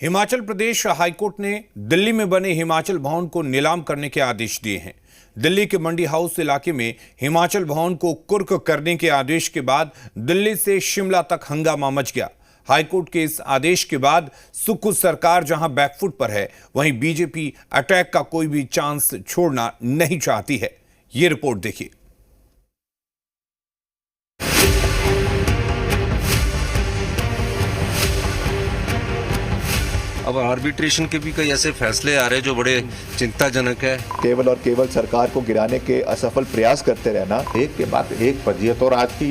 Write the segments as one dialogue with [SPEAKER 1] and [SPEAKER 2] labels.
[SPEAKER 1] Himachal Pradesh high court ने दिल्ली में बने हिमाचल भवन को नीलाम करने के आदेश दिए हैं। दिल्ली के मंडी हाउस इलाके में हिमाचल भवन को कुर्क करने के आदेश के बाद दिल्ली से शिमला तक हंगामा मच गया। हाईकोर्ट के इस आदेश के बाद सुक्खू सरकार जहां बैकफुट पर है, वहीं बीजेपी अटैक का कोई भी चांस छोड़ना नहीं चाहती है। ये रिपोर्ट देखिए।
[SPEAKER 2] अब आर्बिट्रेशन के भी कई ऐसे फैसले आ रहे हैं जो बड़े चिंताजनक है।
[SPEAKER 3] केवल और केवल सरकार को गिराने के असफल प्रयास करते रहना,
[SPEAKER 4] एक के बाद एक फजीयत। और आज की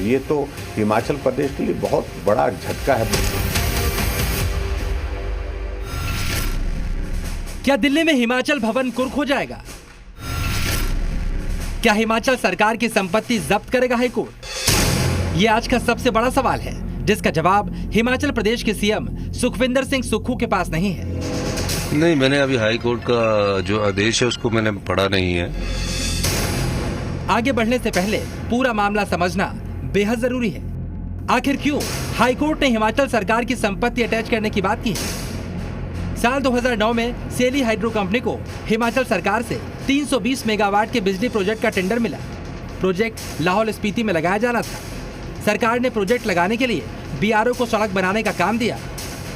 [SPEAKER 4] ये तो हिमाचल प्रदेश के लिए बहुत बड़ा झटका है।
[SPEAKER 5] क्या दिल्ली में हिमाचल भवन कुर्क हो जाएगा? क्या हिमाचल सरकार की संपत्ति जब्त करेगा हाईकोर्ट? ये आज का सबसे बड़ा सवाल है, जिसका जवाब हिमाचल प्रदेश के सीएम सुखविंदर सिंह सुक्खू के पास नहीं है।
[SPEAKER 2] नहीं, मैंने अभी हाई कोर्ट का जो आदेश है उसको मैंने पढ़ा नहीं है।
[SPEAKER 5] आगे बढ़ने से पहले पूरा मामला समझना बेहद जरूरी है। आखिर क्यों हाई कोर्ट ने हिमाचल सरकार की संपत्ति अटैच करने की बात की है? साल 2009 में सेली हाइड्रो कंपनी को हिमाचल सरकार से 320 मेगावाट के बिजली प्रोजेक्ट का टेंडर मिला। प्रोजेक्ट लाहौल स्पीति में लगाया जाना था। सरकार ने प्रोजेक्ट लगाने के लिए बीआरओ को सड़क बनाने का काम दिया,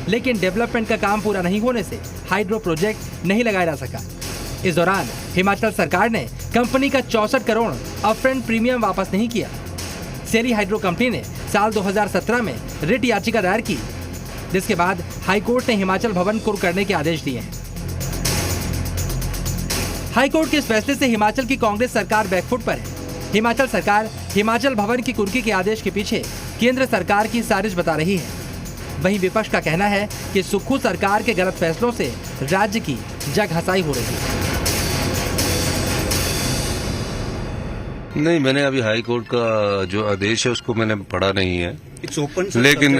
[SPEAKER 5] लेकिन डेवलपमेंट का काम पूरा नहीं होने से हाइड्रो प्रोजेक्ट नहीं लगाया जा सका। इस दौरान हिमाचल सरकार ने कंपनी का 64 करोड़ अपफ्रंट प्रीमियम वापस नहीं किया। सेली हाइड्रो कंपनी ने साल 2017 में रिट याचिका दायर की, जिसके बाद हाईकोर्ट ने हिमाचल भवन कुर्क करने के आदेश दिए हैं। हाईकोर्ट के इस फैसले से हिमाचल की कांग्रेस सरकार बैकफुट पर है। हिमाचल सरकार हिमाचल भवन की कुर्की के आदेश के पीछे केंद्र सरकार की साजिश बता रही है। वहीं विपक्ष का कहना है कि सुक्खू सरकार के गलत फैसलों से राज्य की जग हंसाई हो रही है।
[SPEAKER 2] नहीं, मैंने अभी हाई कोर्ट का जो आदेश है उसको मैंने पढ़ा नहीं है। लेकिन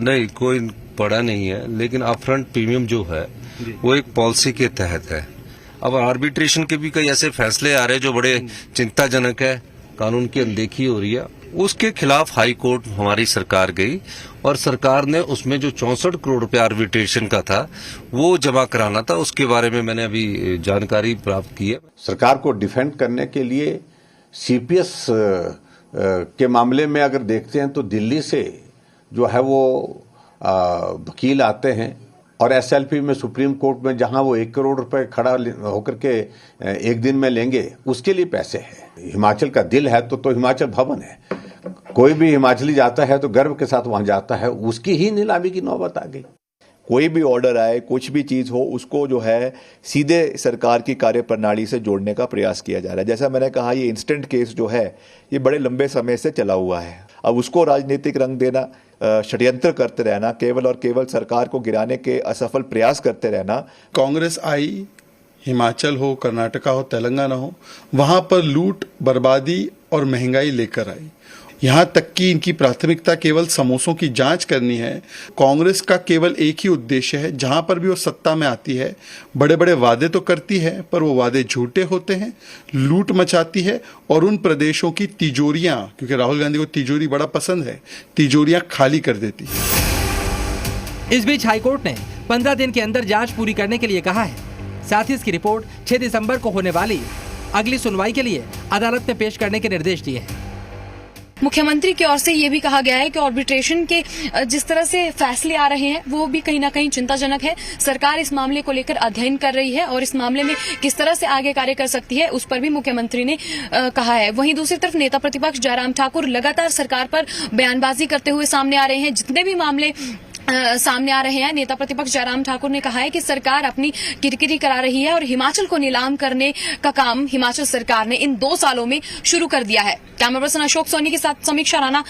[SPEAKER 2] नहीं, कोई पढ़ा नहीं है। लेकिन अपफ्रंट प्रीमियम जो है वो एक पॉलिसी के तहत है। अब आर्बिट्रेशन के भी कई ऐसे फैसले आ रहे हैं जो बड़े चिंताजनक है, कानून की अनदेखी हो रही है। उसके खिलाफ हाई कोर्ट हमारी सरकार गई और सरकार ने उसमें जो 64 करोड़ रुपए आर्बिट्रेशन का था वो जमा कराना था। उसके बारे में मैंने अभी जानकारी प्राप्त की है।
[SPEAKER 4] सरकार को डिफेंड करने के लिए सीपीएस के मामले में अगर देखते हैं तो दिल्ली से जो है वो वकील आते हैं और एसएलपी में सुप्रीम कोर्ट में जहां वो 1 करोड़ रुपए खड़ा होकर के एक दिन में लेंगे, उसके लिए पैसे हैं। हिमाचल का दिल है तो हिमाचल भवन है। कोई भी हिमाचली जाता है तो गर्व के साथ वहां जाता है। उसकी ही नीलामी की नौबत आ गई।
[SPEAKER 3] कोई भी ऑर्डर आए, कुछ भी चीज हो, उसको जो है सीधे सरकार की कार्यप्रणाली से जोड़ने का प्रयास किया जा रहा है। जैसा मैंने कहा, ये इंस्टेंट केस जो है ये बड़े लंबे समय से चला हुआ है। अब उसको राजनीतिक रंग देना, षड्यंत्र करते रहना, केवल और केवल सरकार को गिराने के असफल प्रयास करते रहना।
[SPEAKER 6] कांग्रेस आई, हिमाचल हो, कर्नाटका हो, तेलंगाना हो, वहां पर लूट, बर्बादी और महंगाई लेकर आई। यहां तक कि इनकी प्राथमिकता केवल समोसों की जांच करनी है। कांग्रेस का केवल एक ही उद्देश्य है, जहां पर भी वो सत्ता में आती है बड़े बड़े वादे तो करती है, पर वो वादे झूठे होते हैं, लूट मचाती है और उन प्रदेशों की तिजोरियां, क्योंकि राहुल गांधी को तिजोरी बड़ा पसंद है, तिजोरियां खाली कर देती है।
[SPEAKER 5] इस बीच हाईकोर्ट ने 15 दिन के अंदर जांच पूरी करने के लिए कहा है। साथ ही इसकी रिपोर्ट 6 दिसंबर को होने वाली अगली सुनवाई के लिए अदालत में पेश करने के निर्देश दिए हैं।
[SPEAKER 7] मुख्यमंत्री की ओर से ये भी कहा गया है कि आर्बिट्रेशन के जिस तरह से फैसले आ रहे हैं वो भी कहीं ना कहीं चिंताजनक है। सरकार इस मामले को लेकर अध्ययन कर रही है और इस मामले में किस तरह से आगे कार्य कर सकती है उस पर भी मुख्यमंत्री ने कहा है। वहीं दूसरी तरफ नेता प्रतिपक्ष जयराम ठाकुर लगातार सरकार पर बयानबाजी करते हुए सामने आ रहे हैं। जितने भी मामले सामने आ रहे हैं, नेता प्रतिपक्ष जयराम ठाकुर ने कहा है कि सरकार अपनी किरकिरी करा रही है और हिमाचल को नीलाम करने का काम हिमाचल सरकार ने इन 2 सालों में शुरू कर दिया है। कैमरा पर्सन अशोक सोनी के साथ समीक्षा राणा।